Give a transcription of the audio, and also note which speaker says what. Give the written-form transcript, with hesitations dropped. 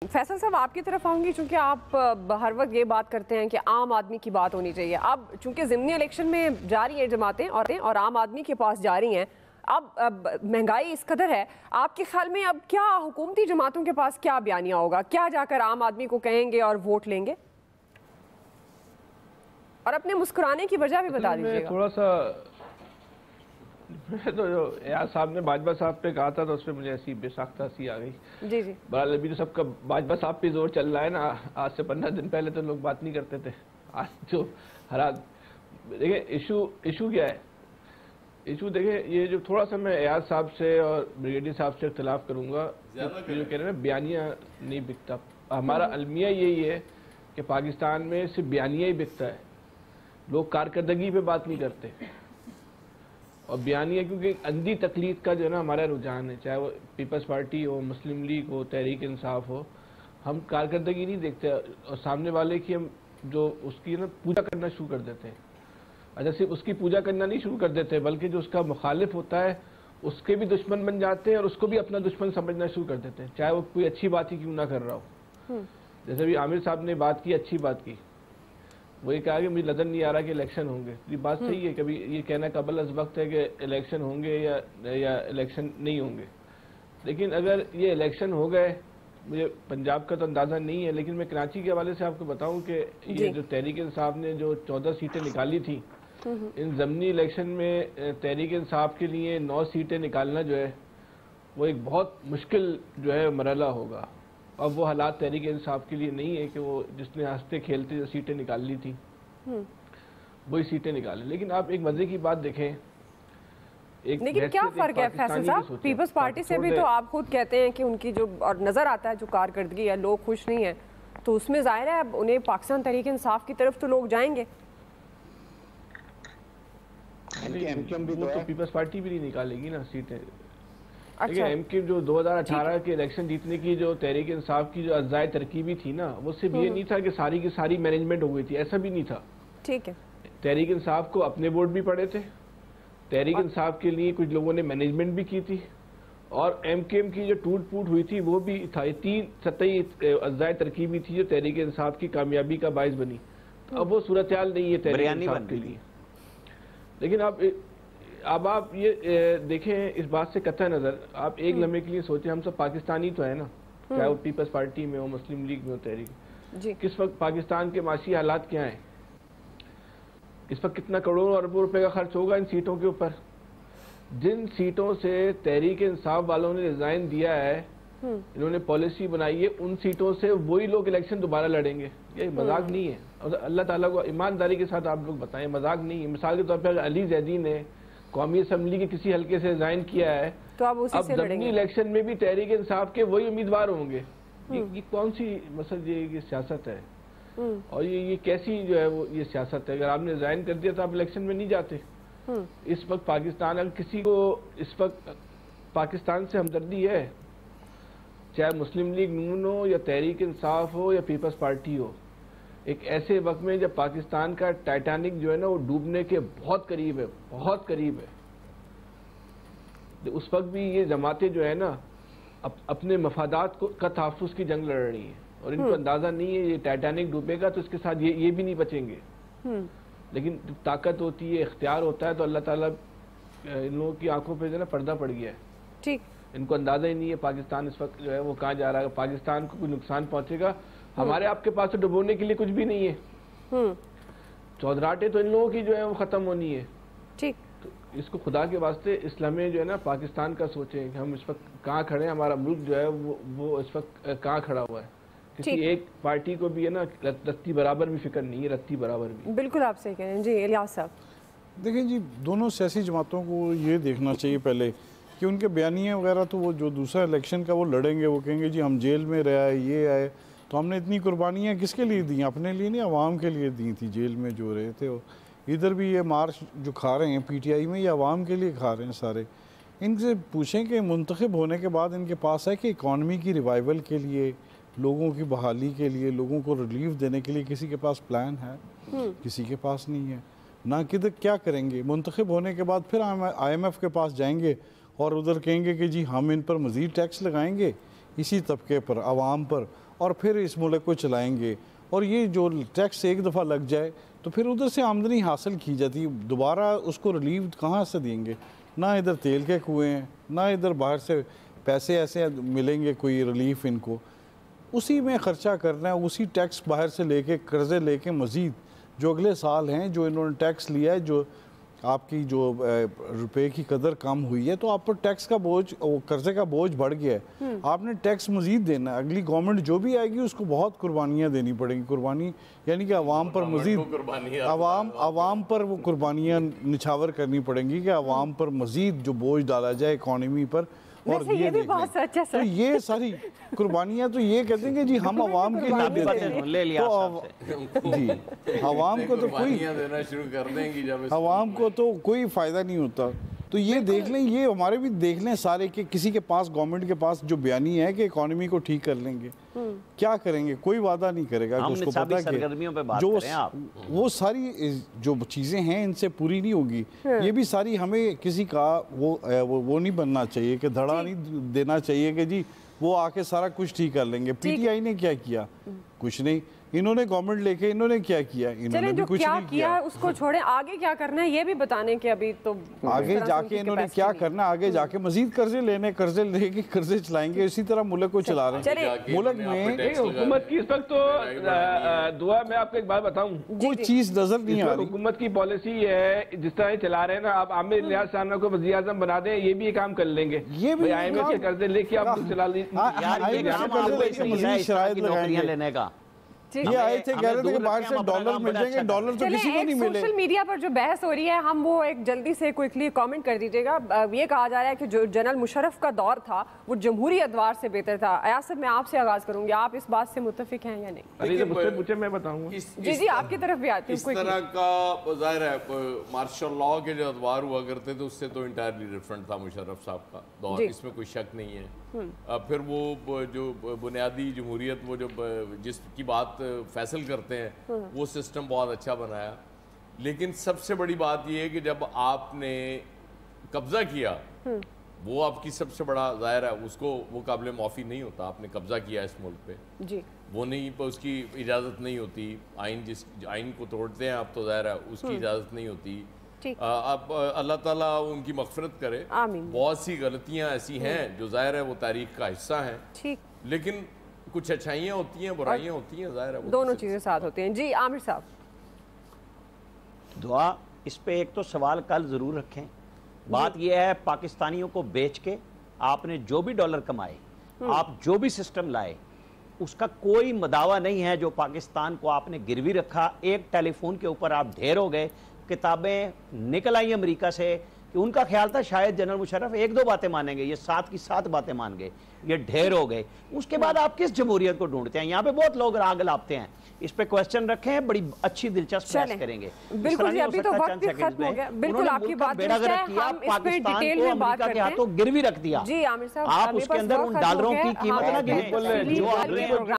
Speaker 1: فیصل صاحب آپ کی طرف آؤں گی، چونکہ آپ ہر وقت یہ بات کرتے ہیں کہ عام آدمی کی بات ہونی چاہیے۔ اب چونکہ ضمنی الیکشن میں جا رہی ہیں جماعتیں اور عام آدمی کے پاس جا رہی ہیں، اب مہنگائی اس قدر ہے، آپ کے خیال میں اب کیا حکومتی جماعتوں کے پاس کیا بیانیہ ہوگا؟ کیا جا کر عام آدمی کو کہیں گے اور ووٹ لیں گے؟ اور اپنے مسکرانے کی وجہ بھی بتا دیجیے گا۔
Speaker 2: تھوڑا سا تو جو ایاز صاحب نے باجوہ صاحب پہ کہا تھا تو اس پہ مجھے ایسی بے ساختہ سی آ گئی۔
Speaker 1: جی جی،
Speaker 2: بہرحال ابھی تو سب کا باجوہ صاحب پہ زور چل رہا ہے نا۔ آج سے 15 دن پہلے تو لوگ بات نہیں کرتے تھے۔ آج جو حالات دیکھیں، ایشو کیا ہے؟ ایشو دیکھیں، یہ جو تھوڑا سا میں ایاز صاحب سے اور بریگیڈیئر صاحب سے اختلاف کروں گا، جو کہہ رہے ہیں بیانیہ نہیں بکتا۔ ہمارا المیہ یہی ہے کہ پاکستان میں صرف بیانیہ ہی بکتا ہے، لوگ کارکردگی پہ بات نہیں کرتے۔ اور بیانیہ کیونکہ اندھی تقلید کا جو ہے نا ہمارا رجحان ہے، چاہے وہ پیپلز پارٹی ہو، مسلم لیگ ہو، تحریک انصاف ہو، ہم کارکردگی نہیں دیکھتے اور سامنے والے کی ہم جو اس کی نا پوجا کرنا شروع کر دیتے ہیں۔ اچھا، صرف اس کی پوجا کرنا نہیں شروع کر دیتے بلکہ جو اس کا مخالف ہوتا ہے اس کے بھی دشمن بن جاتے ہیں اور اس کو بھی اپنا دشمن سمجھنا شروع کر دیتے ہیں، چاہے وہ کوئی اچھی بات ہی کیوں نہ کر رہا ہو۔ جیسے بھی عامر صاحب نے بات کی، اچھی بات کی، وہ یہ کہا کہ مجھے نظر نہیں آ رہا کہ الیکشن ہوں گے۔ یہ بات صحیح ہے، کبھی یہ کہنا قبل از وقت ہے کہ الیکشن ہوں گے یا الیکشن نہیں ہوں گے، لیکن اگر یہ الیکشن ہو گئے، مجھے پنجاب کا تو اندازہ نہیں ہے لیکن میں کراچی کے حوالے سے آپ کو بتاؤں کہ یہ جو تحریک انصاف نے جو 14 سیٹیں نکالی تھیں، ان ضمنی الیکشن میں تحریک انصاف کے لیے 9 سیٹیں نکالنا جو ہے وہ ایک بہت مشکل جو ہے مرحلہ ہوگا۔ اب وہ حالات تحریک انصاف کے لیے نہیں ہے کہ وہ جس نے ہنستے کھیلتے جو سیٹیں نکال لی تھی وہی سیٹیں نکالیں۔ لیکن آپ ایک مزے کی بات دیکھیں،
Speaker 1: لیکن کیا فرق ہے فیصل صاحب؟ پیپلز پارٹی سے بھی تو آپ خود کہتے ہیں کہ ان کی جو اور نظر آتا ہے جو کارکردگی ہے، لوگ خوش نہیں ہیں، تو اس میں ظاہر ہے اب انہیں پاکستان تحریک انصاف کی طرف تو لوگ جائیں گے۔
Speaker 2: وہ تو پیپلز پارٹی بھی نہیں نکالے گی نا سیٹیں۔ دیکھیں، ایم کے جو 2018 کے الیکشن جیتنے کی جو تحریک انصاف کی جو اجزاء ترکیبی تھی نا، وہ صرف یہ نہیں تھا کہ ساری کی ساری مینجمنٹ ہو گئی تھی، ایسا بھی نہیں تھا۔
Speaker 1: ٹھیک ہے،
Speaker 2: تحریک انصاف کو اپنے ووٹ بھی پڑے تھے، تحریک انصاف کے لیے کچھ لوگوں نے مینجمنٹ بھی کی تھی، اور ایم کے ایم کی جو ٹوٹ پوٹ ہوئی تھی وہ بھی تھا۔ یہ 3 سطحی اجزاء ترکیبی تھی جو تحریک انصاف کی کامیابی کا باعث بنی۔ اب وہ صورتحال نہیں ہے تحریک انصاف کے لیے۔ لیکن اب آپ یہ دیکھیں، اس بات سے قطع نظر آپ ایک لمحے کے لیے سوچیں، ہم سب پاکستانی تو ہیں نا، چاہے وہ پیپلز پارٹی میں ہو، مسلم لیگ میں ہو، تحریک۔ کس وقت پاکستان کے معاشی حالات کیا ہیں؟ اس وقت کتنا کروڑوں اربوں روپے کا خرچ ہوگا ان سیٹوں کے اوپر؟ جن سیٹوں سے تحریک انصاف والوں نے ریزائن دیا ہے، انہوں نے پالیسی بنائی ہے، ان سیٹوں سے وہی لوگ الیکشن دوبارہ لڑیں گے۔ یہ مذاق نہیں ہے، اور اللہ تعالیٰ کو ایمانداری کے ساتھ آپ لوگ بتائیں، مذاق نہیں ہے۔ مثال کے طور پر علی زیدی نے قومی اسمبلی کے کسی حلقے سے ریزائن کیا ہے،
Speaker 1: تو اب
Speaker 2: ضمنی الیکشن میں بھی تحریک انصاف کے وہی امیدوار ہوں گے۔ یہ کون سی مثلا یہ سیاست ہے؟ اور یہ کیسی جو ہے وہ یہ سیاست ہے؟ اگر آپ نے ریزائن کر دیا تو آپ الیکشن میں نہیں جاتے۔ اس وقت پاکستان، اگر کسی کو اس وقت پاکستان سے ہمدردی ہے، چاہے مسلم لیگ نون ہو یا تحریک انصاف ہو یا پیپلز پارٹی ہو، ایک ایسے وقت میں جب پاکستان کا ٹائٹینک جو ہے نا وہ ڈوبنے کے بہت قریب ہے، بہت قریب ہے، اس وقت بھی یہ جماعتیں جو ہے نا اپنے مفادات کا تحفظ کی جنگ لڑ رہی ہیں، اور ان کو اندازہ نہیں ہے یہ ٹائٹینک ڈوبے گا تو اس کے ساتھ یہ بھی نہیں بچیں گے۔ لیکن جب طاقت ہوتی ہے، اختیار ہوتا ہے، تو اللہ تعالیٰ ان لوگوں کی آنکھوں پہ جو ہے نا پردہ پڑ گیا ہے۔
Speaker 1: ٹھیک،
Speaker 2: ان کو اندازہ ہی نہیں ہے پاکستان اس وقت جو ہے وہ کہاں جا رہا ہے، پاکستان کو کوئی نقصان پہنچے گا۔ ہمارے آپ کے پاس تو ڈبونے کے لیے کچھ بھی نہیں ہے، چودراہٹیں تو ان لوگوں کی جو ہے وہ ختم ہونی ہے۔
Speaker 1: ٹھیک،
Speaker 2: تو اس کو خدا کے واسطے اسلامی جو ہے نا پاکستان کا سوچیں کہ ہم اس وقت کہاں کھڑے ہیں، ہمارا ملک جو ہے وہ اس وقت کہاں کھڑا ہوا ہے۔ کسی ایک پارٹی کو بھی ہے نا رتی برابر بھی فکر نہیں ہے، رتی برابر بھی۔
Speaker 1: بالکل آپ سے کہیں جی الیاس صاحب۔
Speaker 3: دیکھیں جی، دونوں سیاسی جماعتوں کو یہ دیکھنا چاہیے پہلے کہ ان کے بیانیے وغیرہ تو وہ جو دوسرا الیکشن کا وہ لڑیں گے، وہ کہیں گے جی ہم جیل میں رہے، یہ آئے، تو ہم نے اتنی قربانیاں کس کے لیے دیں؟ اپنے لیے نہیں، عوام کے لیے دی تھی جیل میں جو رہے تھے۔ ادھر بھی یہ مارچ جو کھا رہے ہیں پی ٹی آئی میں، یہ عوام کے لیے کھا رہے ہیں سارے۔ ان سے پوچھیں کہ منتخب ہونے کے بعد ان کے پاس ہے کہ اکانومی کی ریوائیول کے لیے، لوگوں کی بحالی کے لیے، لوگوں کو ریلیف دینے کے لیے کسی کے پاس پلان ہے؟ کسی کے پاس نہیں ہے۔ نہ کدھر کیا کریں گے؟ منتخب ہونے کے بعد پھر آئی ایم ایف کے پاس جائیں گے اور ادھر کہیں گے کہ جی ہم ان پر مزید ٹیکس لگائیں گے، اسی طبقے پر، عوام پر، اور پھر اس ملک کو چلائیں گے، اور یہ جو ٹیکس ایک دفعہ لگ جائے تو پھر ادھر سے آمدنی حاصل کی جاتی ہے، دوبارہ اس کو ریلیف کہاں سے دیں گے؟ نہ ادھر تیل کے کنویں ہیں، نہ ادھر باہر سے پیسے ایسے ملیں گے کوئی ریلیف ان کو، اسی میں خرچہ کرنا ہے، اسی ٹیکس باہر سے لے کے قرضے لے کے مزید جو اگلے سال ہیں جو انہوں نے ٹیکس لیا ہے، جو آپ کی جو روپے کی قدر کم ہوئی ہے تو آپ پر ٹیکس کا بوجھ، قرضے کا بوجھ بڑھ گیا ہے، آپ نے ٹیکس مزید دینا ہے، اگلی گورنمنٹ جو بھی آئے گی اس کو بہت قربانیاں دینی پڑیں گی، قربانی یعنی کہ عوام پر مزید عوام پر وہ قربانیاں نچھاور کرنی پڑیں گی کہ عوام پر مزید جو بوجھ ڈالا جائے اکانومی پر، اور
Speaker 1: یہ بھی بہت سچ ہے
Speaker 3: تو یہ ساری قربانیاں تو یہ کہتے ہیں کہ جی ہم عوام کے لیے دیتے ہیں، تو جی عوام کو تو کوئی
Speaker 4: دینا شروع کر دیں گی جب
Speaker 3: عوام کو تو کوئی فائدہ نہیں ہوتا، تو یہ دیکھ لیں، یہ ہمارے بھی دیکھ لیں سارے کہ کسی کے پاس گورنمنٹ کے پاس جو بیانی ہے کہ اکانومی کو ٹھیک کر لیں گے، کیا کریں گے؟ کوئی وعدہ نہیں کرے گا، اس کو پتا کہ جو وہ ساری جو چیزیں ہیں ان سے پوری نہیں ہوگی، یہ بھی ساری ہمیں کسی کا وہ نہیں بننا چاہیے کہ دھڑا نہیں دینا چاہیے کہ جی وہ آ کے سارا کچھ ٹھیک کر لیں گے۔ پی ٹی آئی نے کیا کیا؟ کچھ نہیں، انہوں نے گورنمنٹ لے کے انہوں نے کیا کیا؟ انہوں نے بھی کچھ نہیں کیا،
Speaker 1: اس کو چھوڑیں، آگے کیا کرنا ہے یہ بھی بتانے کہ ابھی تو
Speaker 3: آگے جا کے انہوں نے کیا کرنا، آگے جا کے مزید قرضے لینے، قرضے لے کے قرضے چلائیں گے، اسی طرح ملک کو چلا رہے ہیں۔ ملک میں
Speaker 2: حکومت کی اس وقت تو دعا، میں آپ کو ایک بات بتاؤں،
Speaker 3: کوئی چیز نظر نہیں آ رہی۔
Speaker 2: حکومت کی پالیسی ہے جس طرح یہ چلا رہے ہیں نا، آپ عامر نیاز صاحب کو وزیر اعظم بنا دیں، یہ بھی کام کر لیں گے،
Speaker 3: یہ بھی
Speaker 2: آئی ایم ایف کے قرضے لے کے آپ چلا
Speaker 3: مزید شرائط لگائیں گے۔ یہ آئے تھے کہہ رہے تھے کہ باہر سے ڈالر مل جائیں گے، ڈالر تو کسی کو نہیں ملے۔
Speaker 1: سوشل میڈیا پر جو بحث ہو رہی ہے، ہم وہ ایک جلدی سے کوئکلی کامنٹ کر دیجئے گا۔ یہ کہا جا رہا ہے کہ جو جنرل مشرف کا دور تھا وہ جمہوری ادوار سے بہتر تھا۔ ایاز صاحب میں آپ سے آغاز کروں گی، آپ اس بات سے متفق ہیں یا نہیں؟
Speaker 2: مجھ سے پوچھے میں بتاؤں گا۔
Speaker 1: جی آپ کی طرف بھی آتی ہوں۔
Speaker 4: اس طرح کا ظاہر ہے مارشل لاء کے جو ادوار ہوا کرتے تھے اس سے تو انٹائرلی ڈفرنٹ تھا مشرف صاحب کا دور، اس میں کوئی شک نہیں ہے۔ پھر وہ جو بنیادی جمہوریت، وہ جو جس کی بات فیصل کرتے ہیں، وہ سسٹم بہت اچھا بنایا، لیکن سب سے بڑی بات یہ ہے کہ جب آپ نے قبضہ کیا، وہ آپ کی سب سے بڑا ظاہر ہے، اس کو وہ قابل معافی نہیں ہوتا، آپ نے قبضہ کیا اس ملک پہ، وہ نہیں، اس کی اجازت نہیں ہوتی، آئین کو توڑتے ہیں آپ تو ظاہر ہے اس کی اجازت نہیں ہوتی۔ اب اللہ تعالیٰ ان کی مغفرت کرے، بہت سی غلطیاں ایسی ہیں جو ظاہر ہے وہ تاریخ کا حصہ ہیں، لیکن کچھ اچھائیاں ہوتی ہیں، برائیاں ہوتی ہیں، ظاہر ہے
Speaker 1: دونوں چیزیں ساتھ ہوتی ہیں۔ جی عامر صاحب،
Speaker 5: دعا اس پہ ایک تو سوال کل ضرور رکھیں۔ بات یہ ہے پاکستانیوں کو بیچ کے آپ نے جو بھی ڈالر کمائے، آپ جو بھی سسٹم لائے، اس کا کوئی مداوع نہیں ہے جو پاکستان کو آپ نے گروی رکھا۔ ایک ٹیلی فون کے اوپر آپ ڈھیر ہو گئے، کتابیں نکل آئیں امریکہ سے کہ ان کا خیال تھا شاید جنرل مشرف ایک دو باتیں مانیں گے، یہ 7 کی 7 باتیں مان گئے، یہ ڈھیر ہو گئے۔ اس کے بعد آپ کس جمہوریت کو ڈھونڈتے ہیں؟ یہاں پہ بہت لوگ راگ لاپتے ہیں، اس پہ کوسچن رکھیں، بڑی اچھی دلچسپ بحث کریں گے۔
Speaker 1: بالکل جی، ابھی تو وقت بھی ختم ہو گیا، بالکل آپ کی بات درست ہے، ہم اس پہ ڈیٹیل میں بات کرتے ہیں۔
Speaker 5: گروی رکھ دیا،
Speaker 1: جی عامر صاحب،
Speaker 5: آپ اس کے اندر ان ڈالروں کی قیمت نہ گنیں۔